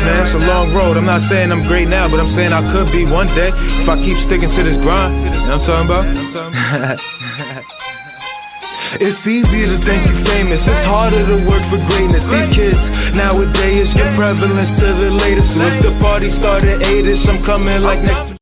man. It's a long road. I'm not saying I'm great now, but I'm saying I could be one day if I keep sticking to this grind. You know what I'm talking about? It's easier to think you're famous. It's harder to work for greatness. These kids nowadays give prevalence to the latest. So if the party started 8ish, I'm coming like next.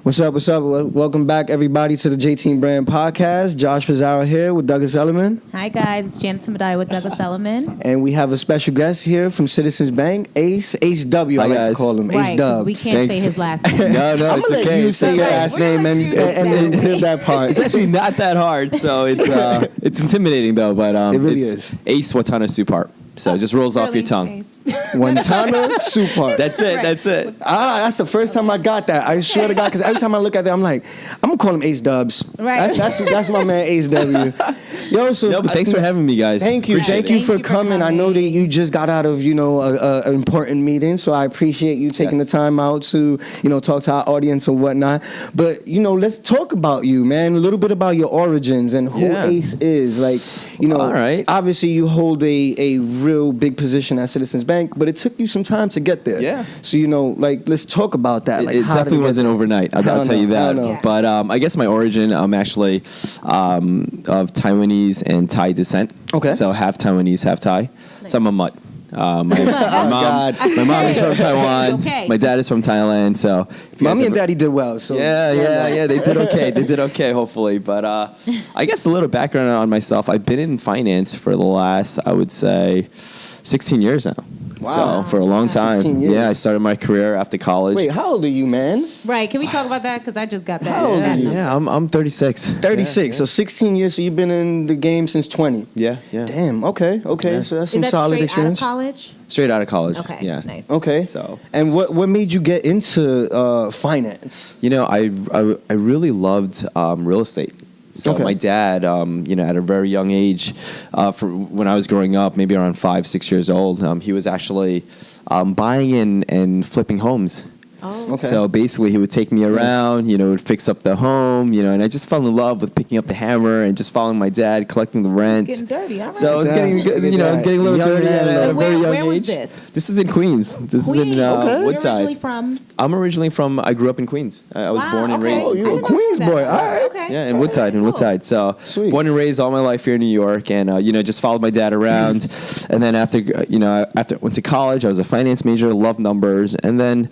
What's up? Welcome back, everybody, to the J-Team Brand Podcast. Josh Pizarro here with Douglas Elliman. Hi, guys. It's Janet Timadiah with Douglas Elliman. And we have a special guest here from Citizens Bank, Ace W, I like to call him, Ace Dubs. We can't say his last name. No, it's I'm gonna let you say your last name and hit that part. It's actually not that hard, so it's intimidating though. But it really it's is. Ace Wantanasuparp. So it just rolls off your tongue. Wantanasuparp. That's it. That's it. That's the first time I got that. I swear to God, because every time I look at that, I'm like, I'm gonna call him Ace Dubs. Right. That's my man Ace W. Yo, but thanks for having me, guys. Thank you for coming. I know that you just got out of an important meeting, so I appreciate you taking the time out to talk to our audience and whatnot. But let's talk about you, man. A little bit about your origins and who Ace is. All right. Obviously you hold a real big position at Citizens Bank, but it took you some time to get there. Yeah. So let's talk about that. It definitely wasn't overnight. I'll tell you that. Yeah. But I guess my origin, I'm actually of Taiwanese and Thai descent. Okay. So half Taiwanese, half Thai. Nice. So I'm a mutt. My mom is from Taiwan. Okay. My dad is from Thailand. So mommy and daddy did well. So yeah, they did okay. They did okay, hopefully. But I guess a little background on myself. I've been in finance for the last, I would say, 16 years now. Wow. So for a long time. Yeah, I started my career after college. Wait, how old are you, man? Right. Can we talk about that? Because I just got that. How old are you? Yeah, I'm 36. 36. Yeah. So 16 years. So you've been in the game since 20. Yeah. Damn. Okay. Yeah. So that's some solid experience. Out of college? Straight out of college. Okay. Yeah. Nice. Okay. So. And what made you get into finance? I really loved real estate. So my dad, at a very young age, for when I was growing up, maybe around 5-6 years old, he was actually buying and flipping homes. Oh. Okay. So basically, he would take me around, would fix up the home, and I just fell in love with picking up the hammer and just following my dad, collecting the rent. It's getting dirty. All right. So it's getting, it's getting a little dirty at a very young age. Where was this? This is in Queens. This is in Woodside. You're originally from? I'm originally from. I grew up in Queens. I was born and raised. Oh, you're a Queens boy. All right. Okay. Yeah, in Woodside. So sweet. Born and raised all my life here in New York, and just followed my dad around. And then after went to college, I was a finance major, loved numbers, and then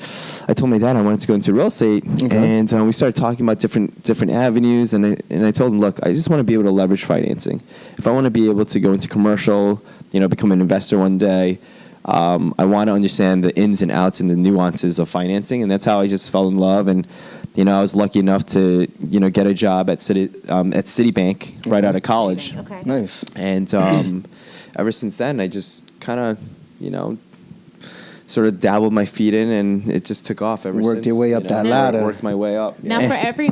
I told my dad I wanted to go into real estate, and we started talking about different avenues, and I told him, look, I just want to be able to leverage financing. If I want to be able to go into commercial, become an investor one day, I want to understand the ins and outs and the nuances of financing, and that's how I just fell in love. And I was lucky enough to get a job at Citibank right out of college. Okay. Nice. And ever since then, I just kind of sort of dabbled my feet in, and it just took off ever since. Worked your way up that ladder. Worked my way up. Now,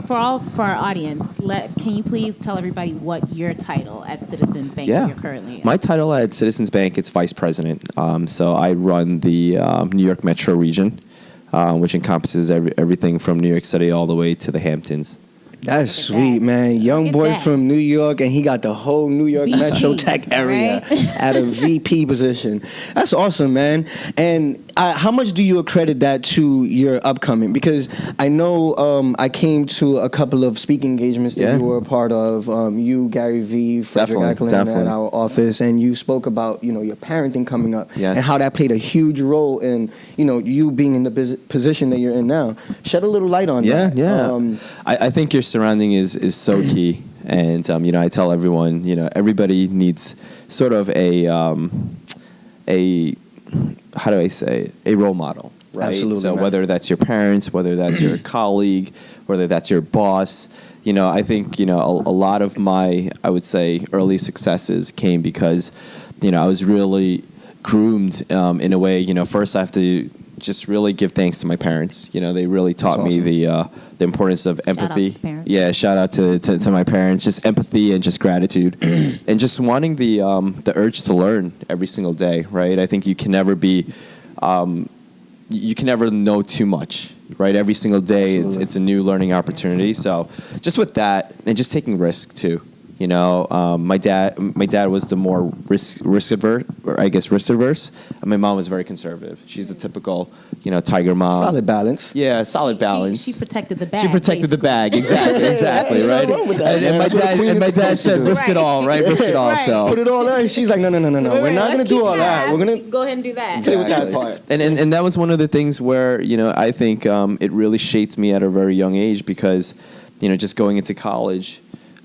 for our audience, can you please tell everybody what your title at Citizens Bank you're currently in? My title at Citizens Bank, it's vice president. So I run the New York Metro region, which encompasses everything from New York City all the way to the Hamptons. That's sweet, man. Young boy from New York, and he got the whole New York Metro Tech area at a VP position. That's awesome, man. And how much do you accredit that to your upcoming? Because I know I came to a couple of speaking engagements that you were a part of. You, Gary V, Frederick Eklund at our office, and you spoke about your parenting coming up and how that played a huge role in you being in the position that you're in now. Shed a little light on that. Yeah. I think your surrounding is so key, and I tell everyone, everybody needs sort of a how do I say, a role model, right? Absolutely. So whether that's your parents, whether that's your colleague, whether that's your boss, I think a lot of my, I would say, early successes came because I was really groomed in a way. First I have to just really give thanks to my parents. They really taught me the importance of empathy. Shout out to my parents. Just empathy and just gratitude, and just wanting the urge to learn every single day. Right? I think you can never be, you can never know too much. Right? Every single day, it's a new learning opportunity. So just with that, and just taking risk too. You know, my dad was the more risk adverse, or I guess risk averse. And my mom was very conservative. She's a typical, you know, tiger mom. Solid balance. Yeah, solid balance. She protected the bag. She protected the bag, exactly, right. And my dad said, "Risk it all, right? Risk it all." Right. So Put it all in. She's like, no. We're not going to do all that. We're going to go ahead and do that. play with that part. And that was one of the things where, you know, I think it really shaped me at a very young age because, you know, just going into college,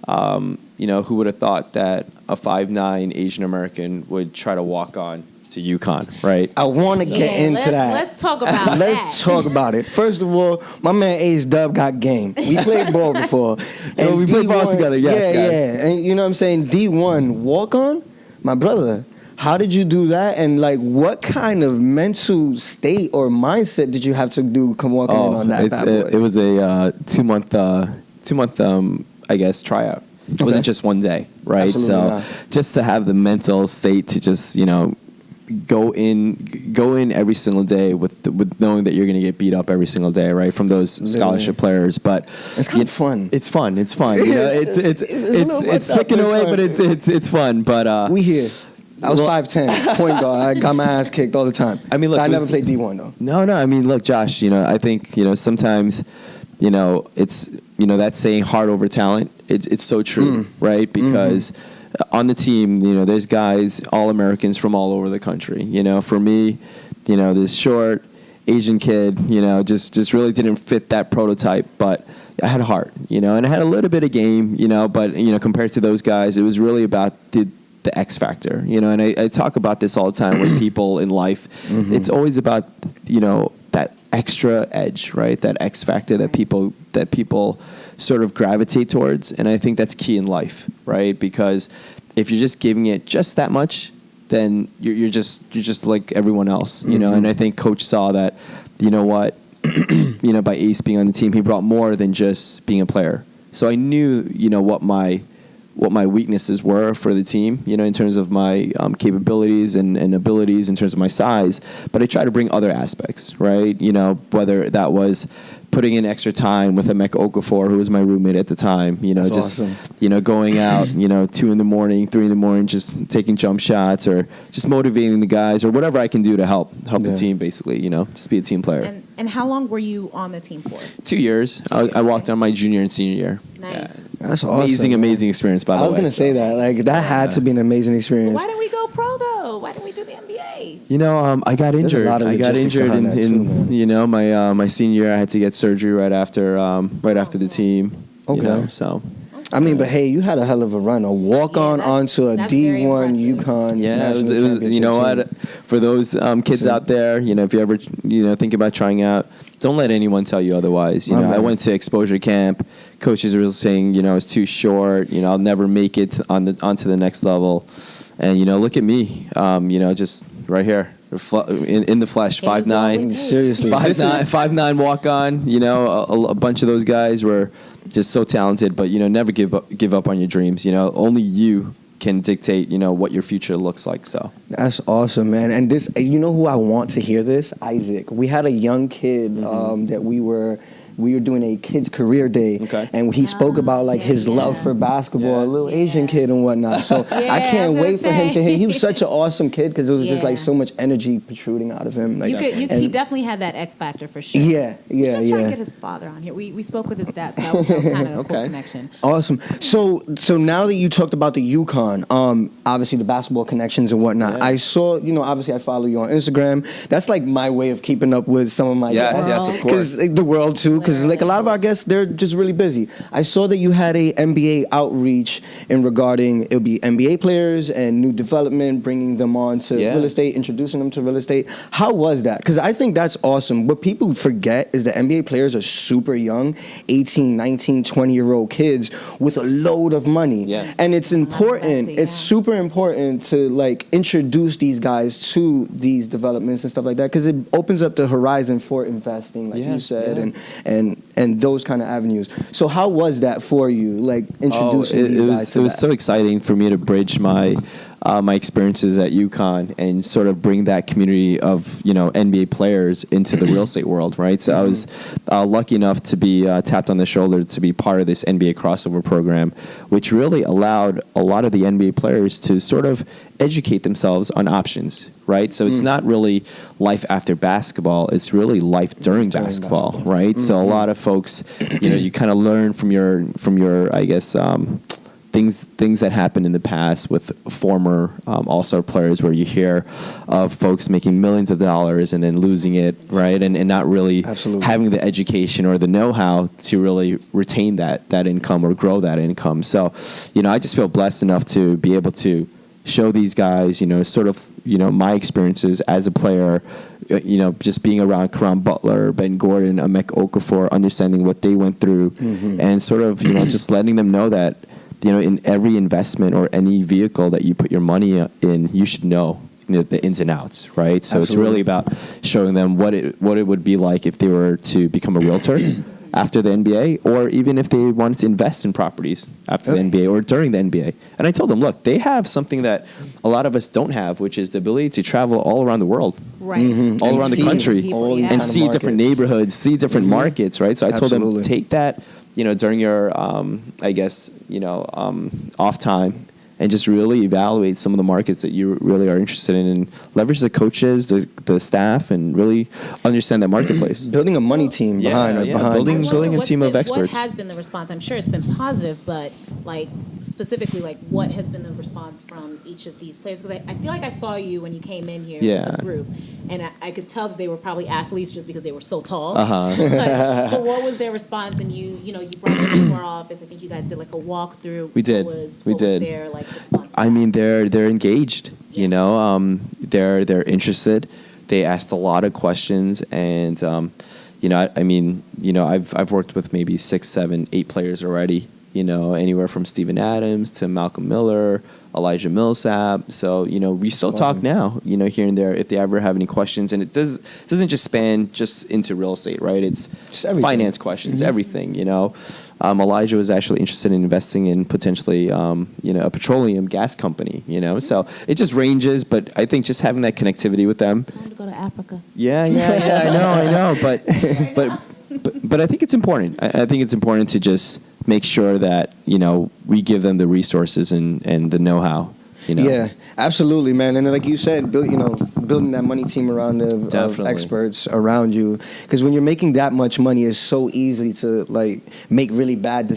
you know, who would have thought that a 5'9" Asian American would try to walk on to Uconn, right? I want to get into that. Let's talk about that. Let's talk about it. First of all, my man Ace Dub got game. We played ball before. And we played ball together, yes, guys. Yeah. And you know what I'm saying? D1, walk on? My brother, how did you do that? And like, what kind of mental state or mindset did you have to do come walking in on that bad boy? It was a 2 month, I guess, tryout. It wasn't just one day, right? Absolutely so not. just to have the mental state to just, you know, go in every single day with knowing that you're going to get beat up every single day, right? From those scholarship players, but it's kind of fun. It's fun. You know, it's sick in a way, but it's fun. But we here. I was 5'10", point guard. I got my ass kicked all the time. I mean, look, I never played D1 though. No. I mean, look, Josh. You know, I think, you know, sometimes, you know, it's, you know, that saying "heart over talent." It's so true, right? Because on the team, you know, there's guys, all Americans from all over the country. You know, for me, you know, this short Asian kid, you know, just really didn't fit that prototype, but I had heart, you know, and I had a little bit of game, you know, but, you know, compared to those guys, it was really about the X factor, you know, and I talk about this all the time with people in life. It's always about, you know, that extra edge, right? That X factor that people sort of gravitate towards. And I think that's key in life, right? Because if you're just giving it just that much, then you're just like everyone else, you know? And I think Coach saw that, you know what, you know, by Ace being on the team, he brought more than just being a player. So I knew, you know, what my weaknesses were for the team, you know, in terms of my capabilities and abilities, in terms of my size. But I tried to bring other aspects, right? You know, whether that was putting in extra time with Emeka Okafor, who was my roommate at the time, you know, That's just, awesome. you know, going out, you know, 2 in the morning, 3 in the morning, just taking jump shots or just motivating the guys or whatever I can do to help the team, basically, you know, just be a team player. And how long were you on the team for? 2 years. I walked on my junior and senior year. Nice. Yeah. That's awesome. Amazing experience, by the way. I was going to say that. Like, that had to be an amazing experience. Why didn't we go pro, though? Why didn't we do the NBA? You know, I got injured. a lot of I got logistics injured behind that too, in man. you know, my senior year. I had to get surgery right after the team. Okay. You know, so. I mean, but hey, you had a hell of a run. A walk-on onto a that's very D1 impressive. Uconn. Yeah, it was. national You know championship what? For those kids So- out there, you know, if you ever, you know, think about trying out, don't let anyone tell you otherwise. You My know, I man. went to exposure camp. Coaches were saying, you know, it's too short. You know, I'll never make it onto the next level. And you know, look at me. You know, just right here in the flesh, It was 5'9". always Seriously. 5'9", walk on. You know, a bunch of those guys were just so talented. But you know, never give up on your dreams. You know, only you can dictate, you know, what your future looks like. So That's awesome, man. And this, you know who I want to hear this? Isaac. We had a young kid that we were doing a kids career day, Okay. and he spoke about like his love for basketball, a little Asian kid and whatnot. So I I can't was wait for gonna him to say. hear. He was such an awesome kid because it was just like Yeah. so much energy protruding out of him. Like, He and- definitely had that X factor for sure. Yeah, We should try to yeah. get his father on here. We spoke with his dad, so that was kind of a cool Okay. connection. Awesome. So now that you talked about the Uconn, obviously the basketball connections and whatnot, Yeah. I saw, you know, obviously I follow you on Instagram. That's like my way of keeping up with some of my Yes, guests. yes, of course. Because the world too, because like a lot of our guests, they're just really busy. I saw that you had a NBA outreach in regarding, it'll be NBA players and new development, bringing them on to Yeah. real estate, introducing them to real estate. How was that? Because I think that's awesome. What people forget is that NBA players are super young, 18, 19, 20-year-old kids with a load of money. Yeah. And it's important, Messy, it's yeah. super important to like introduce these guys to these developments and stuff like that because it opens up the horizon for investing, like Yeah, you said. yeah. And and those kind of avenues. So how was that for you, like introducing these guys to it was that? so exciting for me to bridge my experiences at Uconn and sort of bring that community of NBA players into the real estate world, right? So I was lucky enough to be tapped on the shoulder to be part of this NBA crossover program, which really allowed a lot of the NBA players to sort of educate themselves on options, right? So it's not really life after basketball; it's really life during basketball, right? So a lot of folks, you kind of learn from your I guess. Things that happened in the past with former all-star players, where you hear of folks making millions of dollars and then losing it, right? And not really having the education or the know-how to really retain that income or grow that income. So, I just feel blessed enough to be able to show these guys, sort of, my experiences as a player, just being around Karan Butler, Ben Gordon, Amek Okafor, understanding what they went through, and sort of, just letting them know that, in every investment or any vehicle that you put your money in, you should know the ins and outs, right? So it's really about showing them what it would be like if they were to become a realtor after the NBA, or even if they wanted to invest in properties after the NBA or during the NBA. And I told them, look, they have something that a lot of us don't have, which is the ability to travel all around the world, right? All around the country, and see different neighborhoods, see different markets, right? So I told them, take that, during your, I guess, off time, and just really evaluate some of the markets that you really are interested in, and leverage the coaches, the staff, and really understand that marketplace. Building a money team behind. Building a team of experts. What has been the response? I'm sure it's been positive, but specifically, what has been the response from each of these players? Because I feel like I saw you when you came in here with the group, and I could tell that they were probably athletes just because they were so tall. But what was their response? And you brought them into our office. I think you guys did a walkthrough. We did. What was their response? I mean, they're engaged. They're interested. They asked a lot of questions, and I've worked with maybe 6, 7, 8 players already. Anywhere from Steven Adams to Malcolm Miller, Elijah Millsap. So, we still talk now, here and there if they ever have any questions. And it doesn't just span just into real estate, right? It's finance questions, everything, Elijah was actually interested in investing in potentially, a petroleum gas company, So it just ranges, but I think just having that connectivity with them. Time to go to Africa. Yeah, I know. But I think it's important. I think it's important to just make sure that we give them the resources and the know-how. Yeah, absolutely, man. And like you said, building that money team around of experts around you, because when you're making that much money, it's so easy to make really bad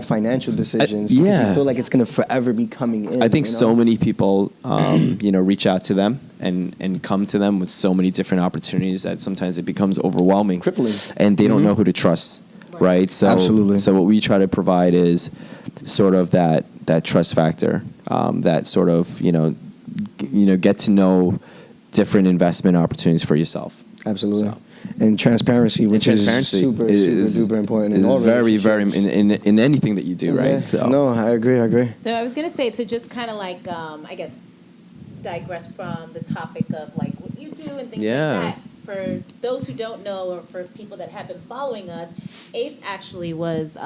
financial decisions. You feel like it's gonna forever be coming in. I think so many people, reach out to them and come to them with so many different opportunities that sometimes it becomes overwhelming, crippling, and they don't know who to trust. Right. So, absolutely. So what we try to provide is sort of that trust factor, that sort of get to know different investment opportunities for yourself. Absolutely. So. And transparency, which is super duper important. Is very in anything that you do, right? So. No, I agree. So I was gonna say, to just kind of I guess digress from the topic of what you do and things like that. For those who don't know, or for people that have been following us, Ace actually was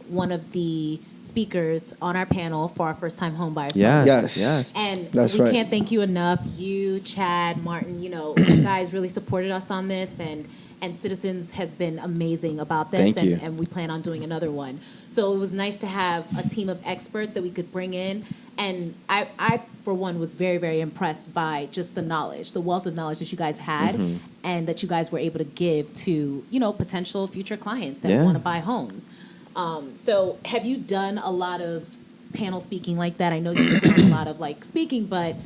one of the speakers on our panel for our first time homebuyers. Yes. And that's we right. Can't thank you enough. You, Chad, Martin, you guys really supported us on this, and Citizens has been amazing about this. Thank you. And we plan on doing another one. So it was nice to have a team of experts that we could bring in. And I for one, was very, very impressed by just the wealth of knowledge that you guys had, and that you guys were able to give to, potential future clients that want to buy homes. So have you done a lot of panel speaking like that? I know you've been doing a lot of speaking, but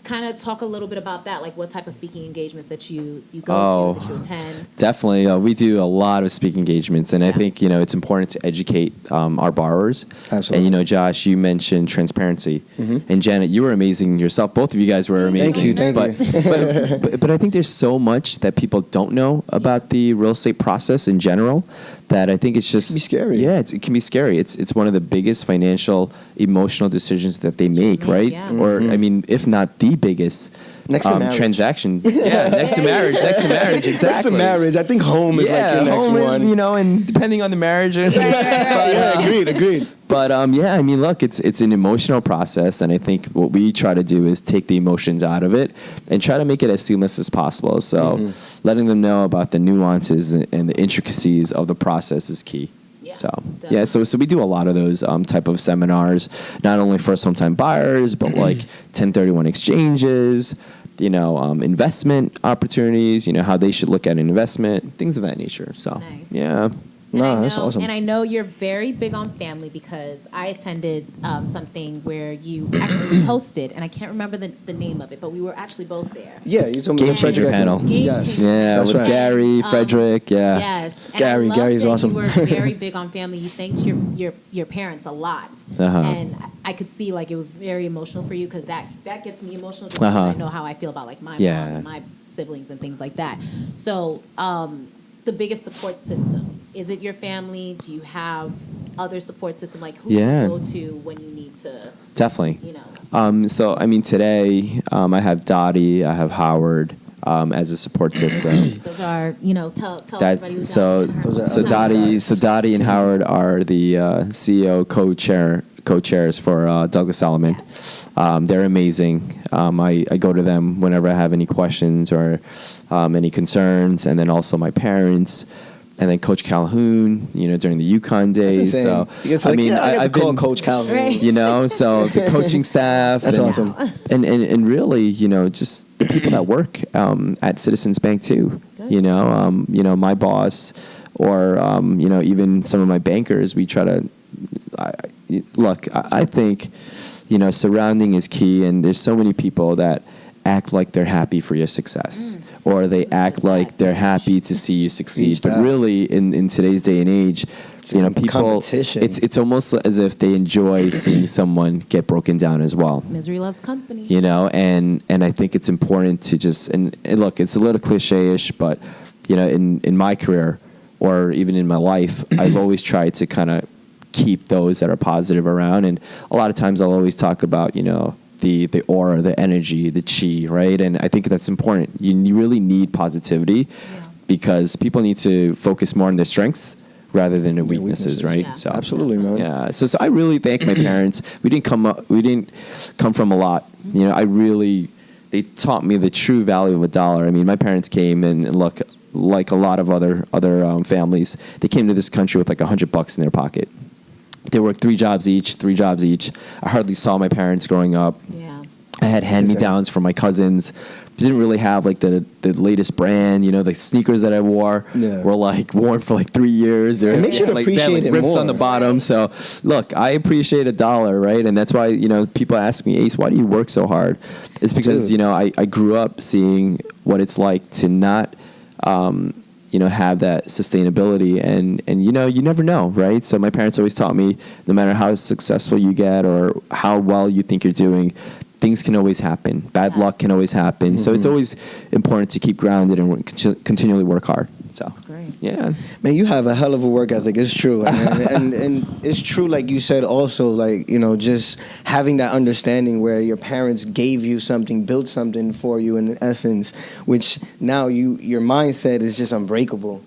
kind of talk a little bit about that, what type of speaking engagements that you go to, that you attend. Definitely. We do a lot of speaking engagements, and I think, it's important to educate our borrowers. Absolutely. And, Josh, you mentioned transparency. And Janet, you were amazing yourself. Both of you guys were amazing. Thank you. But I think there's so much that people don't know about the real estate process in general that I think it's just... It can be scary. Yeah, it can be scary. It's one of the biggest financial, emotional decisions that they make, right? Yeah. Or, I mean, if not the the biggest Next to marriage. transaction. Yeah, next to marriage. Next to marriage. Exactly. Next to marriage. I think home is like the next home one. is, and depending on the marriage. Agreed. But yeah, I mean, look, it's an emotional process, and I think what we try to do is take the emotions out of it and try to make it as seamless as possible. So, letting them know about the nuances and the intricacies of the process is key. Yeah, So definitely. so we do a lot of those type of seminars, not only for home-time buyers, but like 1031 exchanges, investment opportunities, how they should look at an investment, things of that nature. So Nice. yeah. That's awesome. And I know you're very big on family because I attended something where you actually hosted, and I can't remember the name of it, but we were actually both there. Yeah, you told me Game changer panel. Game Yes. changer. Yeah, That's with right. Gary, Frederick, yeah. Yes, and Gary- I love Gary's that awesome. You were very big on family. You thanked your parents a lot, and I could see like it was very emotional for you because that gets me emotional because I know how I feel about like my mom and my siblings and things like that. So the biggest support system, is it your family? Do you have other support system? Like who do you go to when you need to? Definitely. So I mean, today I have Dottie, I have Howard as a support system. Those are, tell That everybody who's so Those are Dottie and Howard are the CEO co-chairs for Douglas Salomon. They're amazing. I go to them whenever I have any questions or any concerns, and then also my parents. And then Coach Calhoun, during the Uconn days. So I get to call Coach Calhoun. Right. So the coaching staff. That's awesome. And really, just the people that work at Citizens Bank too. Good. My boss, or even some of my bankers. We try to look. I think surrounding is key, and there's so many people that act like they're happy for your success. Or they act like they're happy to see you succeed. But really, in today's day and age, people, competition. it's almost as if they enjoy seeing someone get broken down as well. Misery loves company. And I think it's important to just, and look, it's a little cliche-ish, but, in my career or even in my life, I've always tried to kind of keep those that are positive around. And a lot of times I'll always talk about, the aura, the energy, the chi, right? And I think that's important. You really need positivity because people need to focus more on their strengths rather than their weaknesses, right? Yeah. So Absolutely, man. yeah. So I really thank my parents. We didn't come from a lot. They taught me the true value of a dollar. I mean, my parents came and look, like a lot of other families, they came to this country with like $100 in their pocket. They worked 3 jobs each. I hardly saw my parents growing up. Yeah. I had hand-me-downs from my cousins. Didn't really have like the latest brand. The sneakers that I wore were like worn for like 3 years. It makes you appreciate it rips more. on the bottom. So look, I appreciate a dollar, right? And that's why people ask me, Ace, why do you work so hard? It's because I grew up seeing what it's like to not have that sustainability and you never know, right? So my parents always taught me no matter how successful you get or how well you think you're doing, things can always happen. Bad luck can always happen. So it's always important to keep grounded and continually work hard. So That's great. Yeah. Man, you have a hell of a work ethic. It's true. and it's true, like you said, also, like, just having that understanding where your parents gave you something, built something for you in essence, which now your mindset is just unbreakable,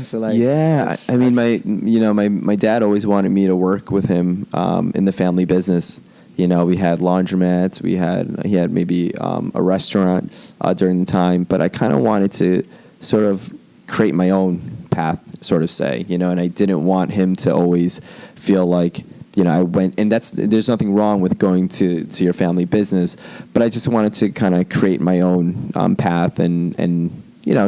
So like I mean, my dad always wanted me to work with him in the family business. We had laundromats, he had maybe a restaurant during the time, but I kind of wanted to sort of create my own path, sort of say, and I didn't want him to always feel like, I went, and there's nothing wrong with going to your family business, but I just wanted to kind of create my own path and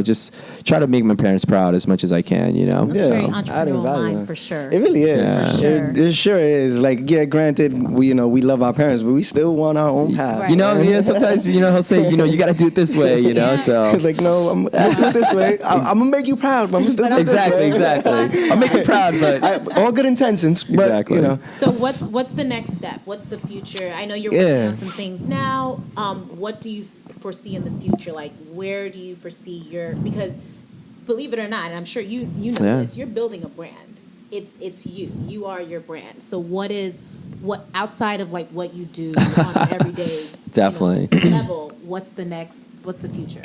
just try to make my parents proud as much as I can, That's very adding entrepreneurial value. mind for sure. It really is. Yeah. For sure. It sure is. Like, granted, we love our parents, but we still want our own path. Right. Sometimes, he'll say, you got to do it this way, so. It's like, no, I'm gonna do it this way. I'm gonna make you proud, but I'm still do it this way. Exactly. I'll make you proud, but. All good intentions, but, Exactly. So what's the next step? What's the future? I know you're working on some things now. What do you foresee in the future? Like, where do you foresee because believe it or not, and I'm sure you know this, you're building a brand. It's you. You are your brand. So what is what outside of like what you do on an everyday Definitely. level, what's the future?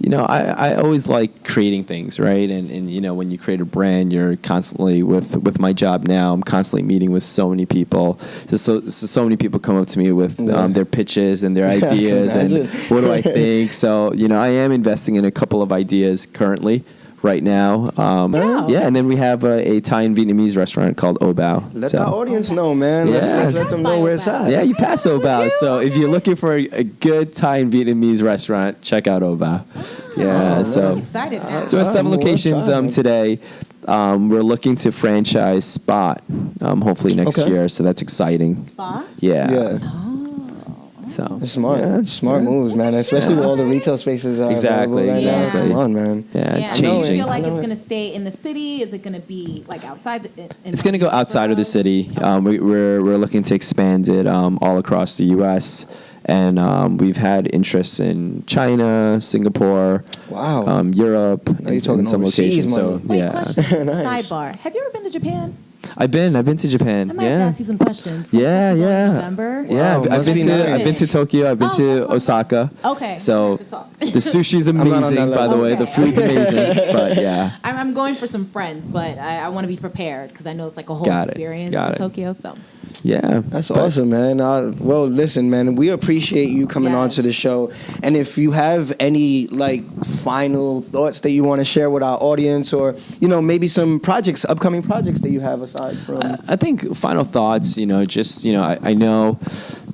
I always like creating things, right? And when you create a brand, you're constantly with my job now, I'm constantly meeting with so many people. So many people come up to me with their pitches and their ideas and what do I think. So, I am investing in a couple of ideas currently. Right now, and then we have a Thai and Vietnamese restaurant called Obao. Let the audience know, man. Yeah. Let's let them know where it's at. Yeah, you pass Obao. So if you're looking for a good Thai and Vietnamese restaurant, check out Obao. I'm excited now. So we have 7 locations today. We're looking to franchise Spot hopefully next year. So that's exciting. Spot? Yeah. So smart moves, man. Especially with all the retail spaces are exactly. Right now. Come on, man. Yeah, it's Do you changing. feel like it's going to stay in the city? Is it going to be like outside? It's going to go outside of the city. We're looking to expand it all across the U.S. And we've had interest in China, Singapore, Europe, and some locations. So Wait, question. Nice. Sidebar: have you ever been to Japan? I've been to Japan. I might have to ask you some questions. Yeah. November. Yeah, Wow, I've been to Tokyo. I've been to Osaka. Okay. So we have to talk. the sushi's not on amazing, that by the level. way. The food's amazing, but yeah. I'm going for some friends, but I want to be prepared because I know it's like a whole Got it. experience Got in it. Tokyo. So Yeah. That's awesome, man. Well, listen, man, we appreciate you coming on to the show. And if you have any final thoughts that you want to share with our audience, or maybe some upcoming projects that you have aside from. I think final thoughts. I know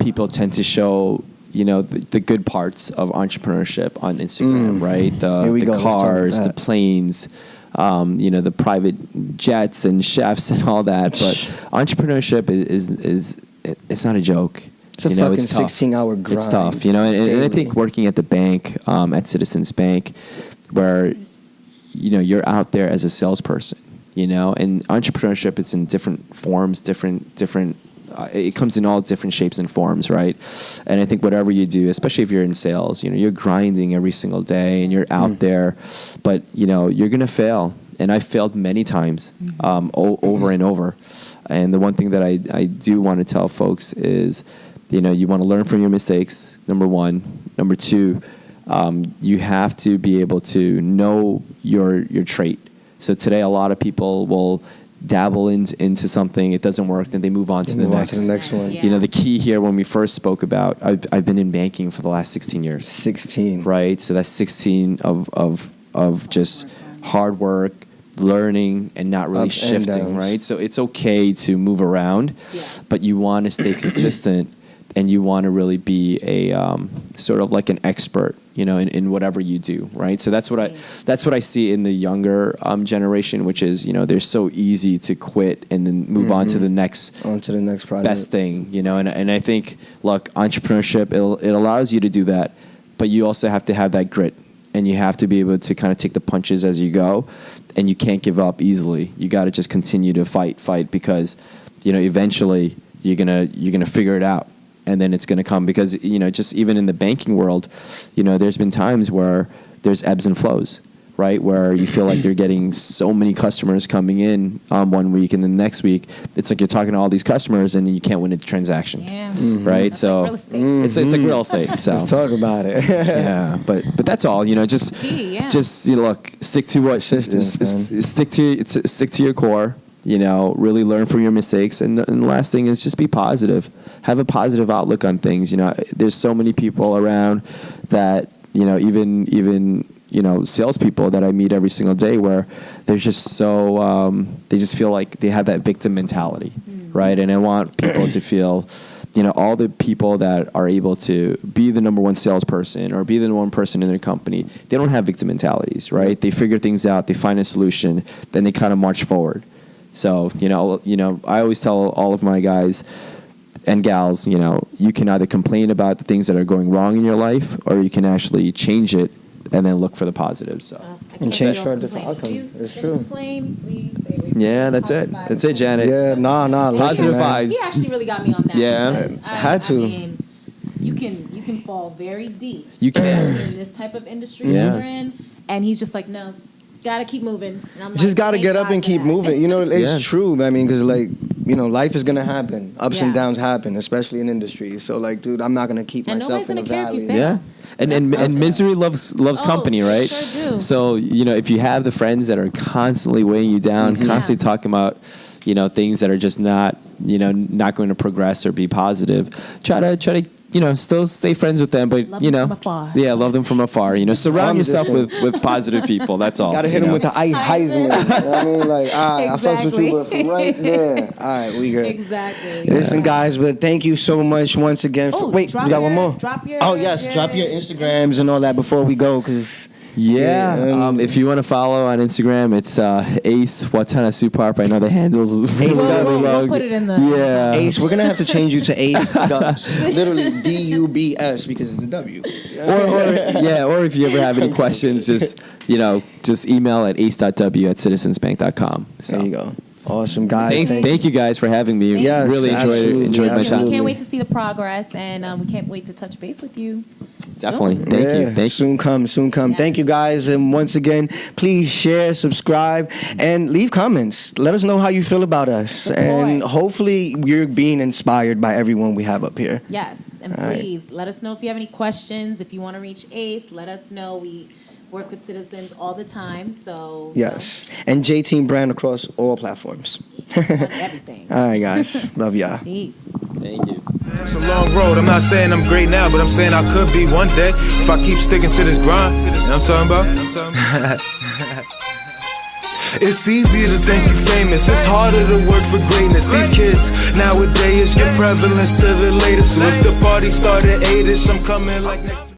people tend to show. The good parts of entrepreneurship on Instagram, right? The cars, the planes, the private jets and chefs and all that. But entrepreneurship it's not a joke. It's a fucking 16-hour grind. It's tough, and I think working at the bank, at Citizens Bank, where you're out there as a salesperson, and entrepreneurship, it's in different forms, different. It comes in all different shapes and forms, right? And I think whatever you do, especially if you're in sales, you're grinding every single day and you're out there, but you're gonna fail. And I failed many times, over and over. And the one thing that I do want to tell folks is, you want to learn from your mistakes. Number one. Number two, you have to be able to know your trait. So today, a lot of people will dabble into something, it doesn't work, then they move on to the next one. Yeah. The key here, when we first spoke about, I've been in banking for the last 16 years. 16. Right? So that's 16 of just hard work, learning, and not really Ups and shifting, downs. right? So it's okay to move around, but you want to stay consistent, and you want to really be a sort of like an expert, in whatever you do, right? So that's what I see in the younger generation, which is, they're so easy to quit and then move on to the next project. best thing, and I think, look, entrepreneurship, it allows you to do that, but you also have to have that grit, and you have to be able to kind of take the punches as you go, and you can't give up easily. You got to just continue to fight, because eventually you're gonna figure it out. And then it's going to come, because, just even in the banking world, there's been times where there's ebbs and flows, right? Where you feel like you're getting so many customers coming in 1 week, and then the next week, it's like you're talking to all these customers and you can't win a transaction, right? That's So like real estate. it's like real estate. So Let's talk about it. yeah, but that's all. Just look, stick to what stick to your core. Really learn from your mistakes, and the last thing is just be positive. Have a positive outlook on things. There's so many people around that even salespeople that I meet every single day, where they're just so they just feel like they have that victim mentality, right? And I want people to feel, all the people that are able to be the number one salesperson or be the number one person in their company, they don't have victim mentalities, right? They figure things out, they find a solution, then they kind of march forward. So, I always tell all of my guys and gals, you can either complain about the things that are going wrong in your life, or you can actually change it and then look for the positives. So. And change for a different outcome. It's true. Complain, please stay away from Yeah, that's it. That's it, Janet. Yeah, nah. Positive listen, man. vibes. He actually really got me on that. Yeah. because Had to. I mean, you can fall very deep. You can. In this type of industry Yeah. that you're in, and he's just like, no, gotta keep moving. And I'm Just like, gotta thank get up God and for keep that. moving. It's Yeah. true. I mean, because life is gonna happen. Ups and Yeah. downs happen, especially in industry. So like, dude, I'm not gonna keep And myself in the nobody's gonna care if you valley. fail. Yeah. And misery loves company, Oh, right? sure do. So, if you have the friends that are constantly weighing you down, constantly talking about, things that are just not going to progress or be positive, try to still stay friends with them, but Love them from afar. yeah, love them from afar. Surround I'm yourself just- with positive people. That's all. Gotta hit him with the Heisman. You know what I mean? Like, all right, I fucks with you, but from right there. All right, we good. Exactly. Listen, guys, but thank you so much once again. Oh, Wait, we got one more. Drop your. Oh, yes, drop your Instagrams and all that before we go, because... Yeah, if you want to follow on Instagram, it's Ace Wantanasuparp. I know the handles Ace really Dubs. We'll put it in the. Yeah. Ace, we're gonna have to change you to Ace Dubs. Literally DUBS because it's a W. or if you ever have any questions, just email at ace.w@citizensbank.com. So. There you go. Awesome, guys. Thank you guys for having me. Yes, Really absolutely, enjoyed my absolutely. time. We can't wait to see the progress, and we can't wait to touch base with you. Definitely. soon. Thank you. Soon come. Yeah. Thank you, guys. And once again, please share, subscribe, and leave comments. Let us know how you feel about us. Support. And hopefully you're being inspired by everyone we have up here. Yes, and All right. please let us know if you have any questions. If you want to reach Ace, let us know. We work with citizens all the time, so Yes. And J-Team brand across all platforms. on everything. All right, guys. Love y'all. Peace. Thank you. It's a long road. I'm not saying I'm great now, but I'm saying I could be one day if I keep sticking to this grind. You know what I'm talking about? It's easier to think you famous. It's harder to work for greatness. These kids nowadays get prevalence to the latest. So if the party started 8ish, I'm coming like next.